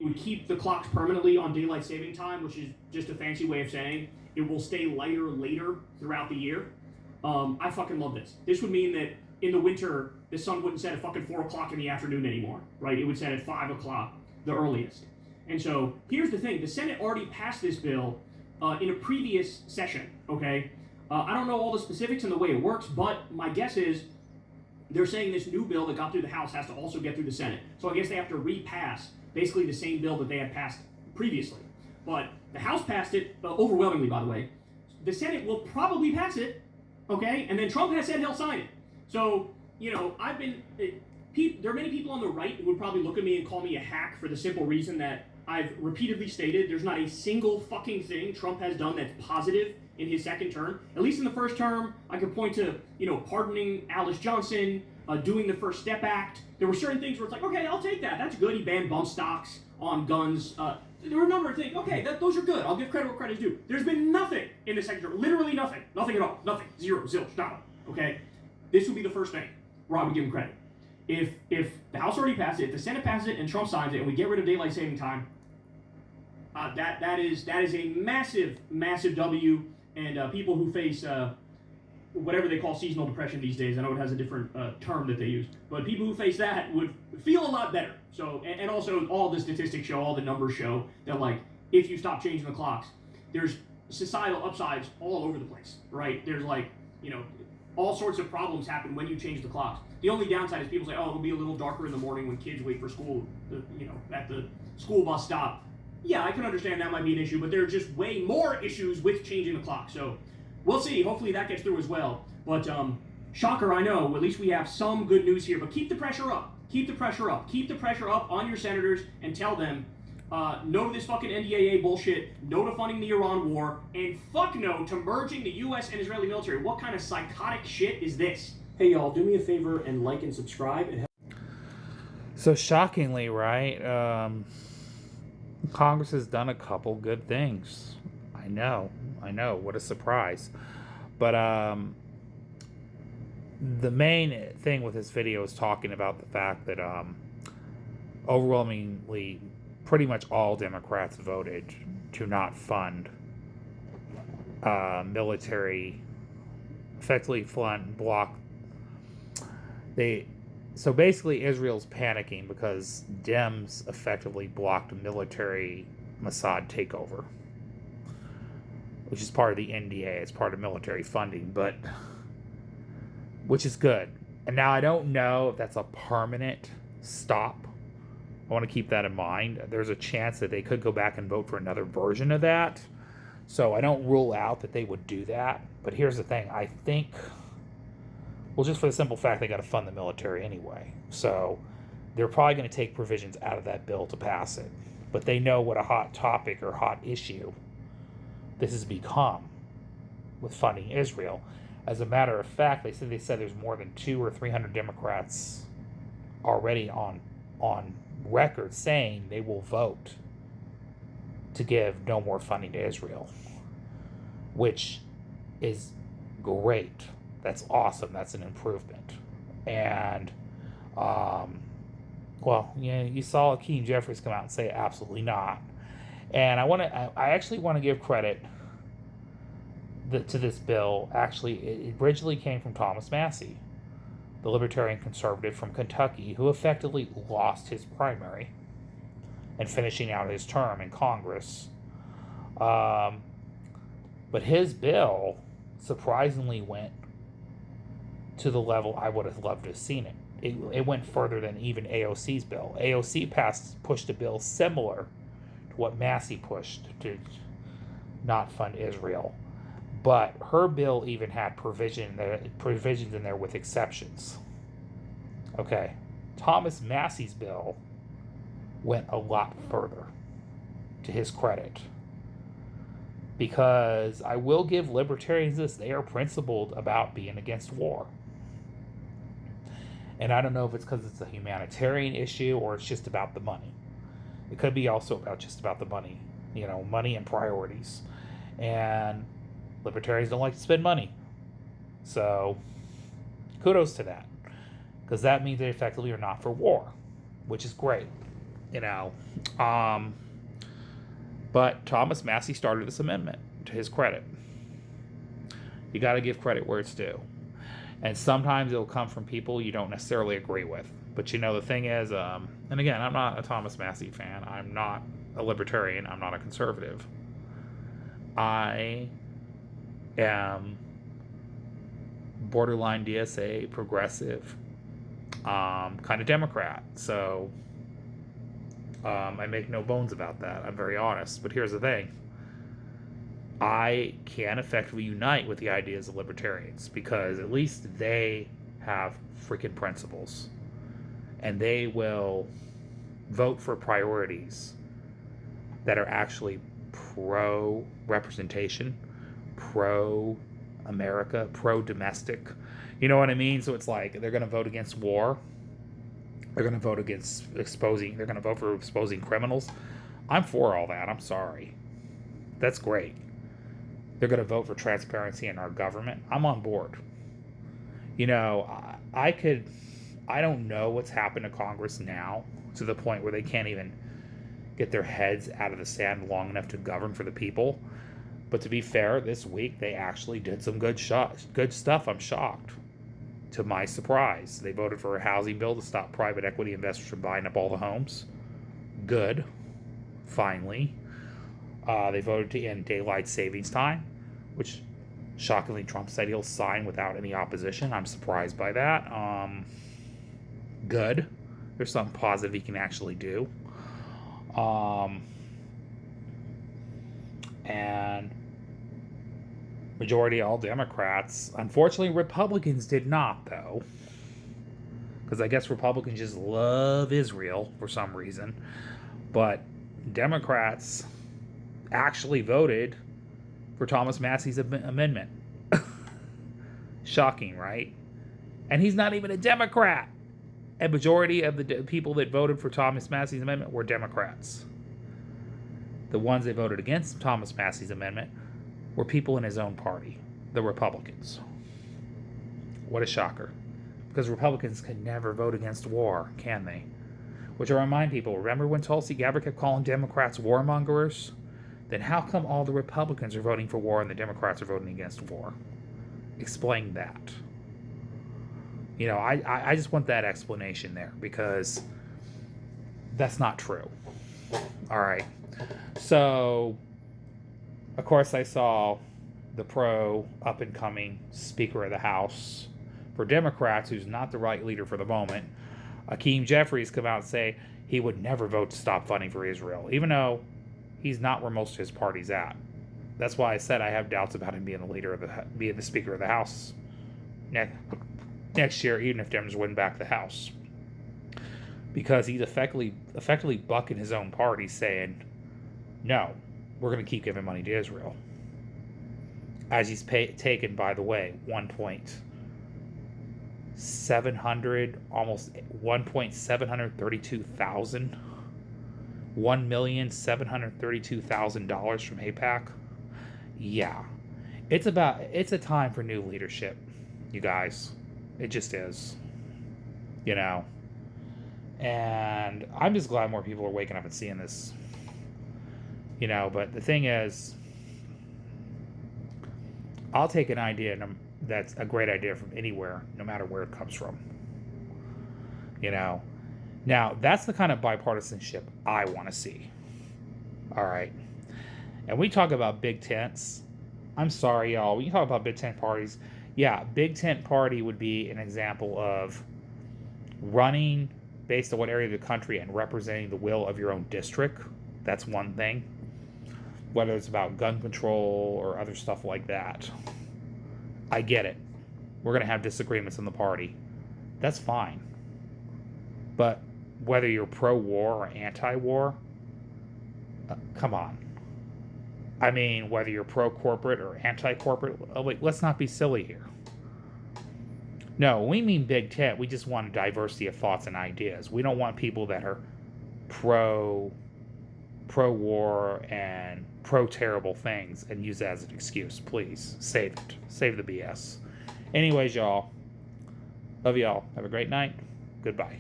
would keep the clocks permanently on daylight saving time, which is just a fancy way of saying it will stay lighter later throughout the year. I fucking love this. This would mean that in the winter, the sun wouldn't set at fucking 4 o'clock in the afternoon anymore, right? It would set at 5 o'clock, the earliest. And so here's the thing. The Senate already passed this bill in a previous session, okay? I don't know all the specifics and the way it works, but my guess is they're saying this new bill that got through the House has to also get through the Senate. So I guess they have to repass basically the same bill that they had passed previously. But the House passed it overwhelmingly, by the way. The Senate will probably pass it, okay? And then Trump has said he'll sign it. So, you know, there are many people on the right who would probably look at me and call me a hack for the simple reason that I've repeatedly stated there's not a single fucking thing Trump has done that's positive in his second term. At least in the first term, I could point to, you know, pardoning Alice Johnson, doing the First Step Act. There were certain things where it's like, okay, I'll take that. That's good. He banned bump stocks on guns. There were a number of things. Okay, those are good. I'll give credit where credit is due. There's been nothing in the second term. Literally nothing. Nothing at all. Nothing. Zero. Zilch. Nada. Okay? This would be the first thing where I would give him credit. If the House already passed it, if the Senate passes it and Trump signs it, and we get rid of daylight saving time, that is a massive, massive W. And people who face whatever they call seasonal depression these days, I know it has a different term that they use, but people who face that would feel a lot better. So, and also all the statistics show, all the numbers show that, like, if you stop changing the clocks, there's societal upsides all over the place, right? There's, like, you know, all sorts of problems happen when you change the clocks. The only downside is people say, oh, it'll be a little darker in the morning when kids wait for school, you know, at the school bus stop. Yeah, I can understand that might be an issue, but there are just way more issues with changing the clock. So we'll see. Hopefully that gets through as well. But shocker, I know. At least we have some good news here. But keep the pressure up. Keep the pressure up. Keep the pressure up on your senators and tell them no to this fucking NDAA bullshit, no to funding the Iran war, and fuck no to merging the U.S. and Israeli military. What kind of psychotic shit is this? Hey, y'all, do me a favor and like and subscribe. So shockingly, right? Congress has done a couple good things. I know. What a surprise. But the main thing with this video is talking about the fact that overwhelmingly, pretty much all Democrats voted to not fund military, effectively block. So basically, Israel's panicking because Dems effectively blocked a military Mossad takeover, which is part of the NDA. It's part of military funding, which is good. And now I don't know if that's a permanent stop. I want to keep that in mind. There's a chance that they could go back and vote for another version of that. So I don't rule out that they would do that. But here's the thing. I think, well, just for the simple fact they got to fund the military anyway. So they're probably going to take provisions out of that bill to pass it. But they know what a hot topic or hot issue this has become with funding Israel. As a matter of fact, they said there's more than 200 or 300 Democrats already on record saying they will vote to give no more funding to Israel, which is great. That's awesome. That's an improvement. And, well, yeah, you saw Hakeem Jeffries come out and say absolutely not. And I actually want to give credit to this bill. Actually, it originally came from Thomas Massie, the libertarian conservative from Kentucky, who effectively lost his primary and finishing out his term in Congress. But his bill surprisingly went to the level I would have loved to have seen it. It went further than even AOC's bill. AOC pushed a bill similar to what Massie pushed to not fund Israel. But her bill even had provisions in there with exceptions. Okay. Thomas Massie's bill went a lot further, to his credit. Because I will give libertarians this, they are principled about being against war. And I don't know if it's because it's a humanitarian issue or it's just about the money. It could be also just about the money. You know, money and priorities. And libertarians don't like to spend money. So, kudos to that. Because that means they effectively are not for war. Which is great. You know, But Thomas Massey started this amendment, to his credit. You got to give credit where it's due. And sometimes it'll come from people you don't necessarily agree with. But you know, the thing is, and again, I'm not a Thomas Massey fan. I'm not a libertarian. I'm not a conservative. I am borderline DSA, progressive, kind of Democrat. So I make no bones about that. I'm very honest. But here's the thing. I can effectively unite with the ideas of libertarians because at least they have freaking principles. And they will vote for priorities that are actually pro-representation, pro-America, pro-domestic. You know what I mean? So it's like they're going to vote against war. They're going to vote against exposing. They're going to vote for exposing criminals. I'm for all that. I'm sorry. That's great. They're going to vote for transparency in our government. I'm on board. You know, I don't know what's happened to Congress now to the point where they can't even get their heads out of the sand long enough to govern for the people. But to be fair, this week they actually did some good stuff. I'm shocked. To my surprise, they voted for a housing bill to stop private equity investors from buying up all the homes. Good. Finally. They voted to end daylight savings time, which shockingly Trump said he'll sign without any opposition. I'm surprised by that. Good. There's something positive he can actually do. And majority all Democrats. Unfortunately, Republicans did not, though. Because I guess Republicans just love Israel for some reason. But Democrats actually voted for Thomas Massey's amendment. Shocking, right? And he's not even a Democrat. A majority of the people that voted for Thomas Massey's amendment were Democrats. The ones that voted against Thomas Massey's amendment were people in his own party, the Republicans. What a shocker. Because Republicans can never vote against war, can they? Which I remind people, remember when Tulsi Gabbard kept calling Democrats warmongers? Then how come all the Republicans are voting for war and the Democrats are voting against war? Explain that. You know, I just want that explanation there because that's not true. All right. So, of course, I saw the up-and-coming Speaker of the House for Democrats, who's not the right leader for the moment, Hakeem Jeffries, come out and say he would never vote to stop funding for Israel, even though he's not where most of his party's at. That's why I said I have doubts about him being the Speaker of the House next year, even if Dems win back the House, because he's effectively bucking his own party, saying, "No, we're going to keep giving money to Israel." As he's taken, by the way, almost 1,732,000 from AIPAC. Yeah, it's a time for new leadership, you guys. It just is, you know. And I'm just glad more people are waking up and seeing this, you know. But the thing is, I'll take an idea that's a great idea from anywhere, no matter where it comes from, you know. Now, that's the kind of bipartisanship I want to see. All right. And we talk about big tents. I'm sorry, y'all. When you talk about big tent parties, yeah, big tent party would be an example of running based on what area of the country and representing the will of your own district. That's one thing. Whether it's about gun control or other stuff like that. I get it. We're going to have disagreements in the party. That's fine. But whether you're pro-war or anti-war, come on. I mean, whether you're pro-corporate or anti-corporate, let's not be silly here. No, when we mean big tent, we just want a diversity of thoughts and ideas. We don't want people that are pro-war and pro-terrible things and use that as an excuse. Please, save it. Save the BS. Anyways, y'all. Love y'all. Have a great night. Goodbye.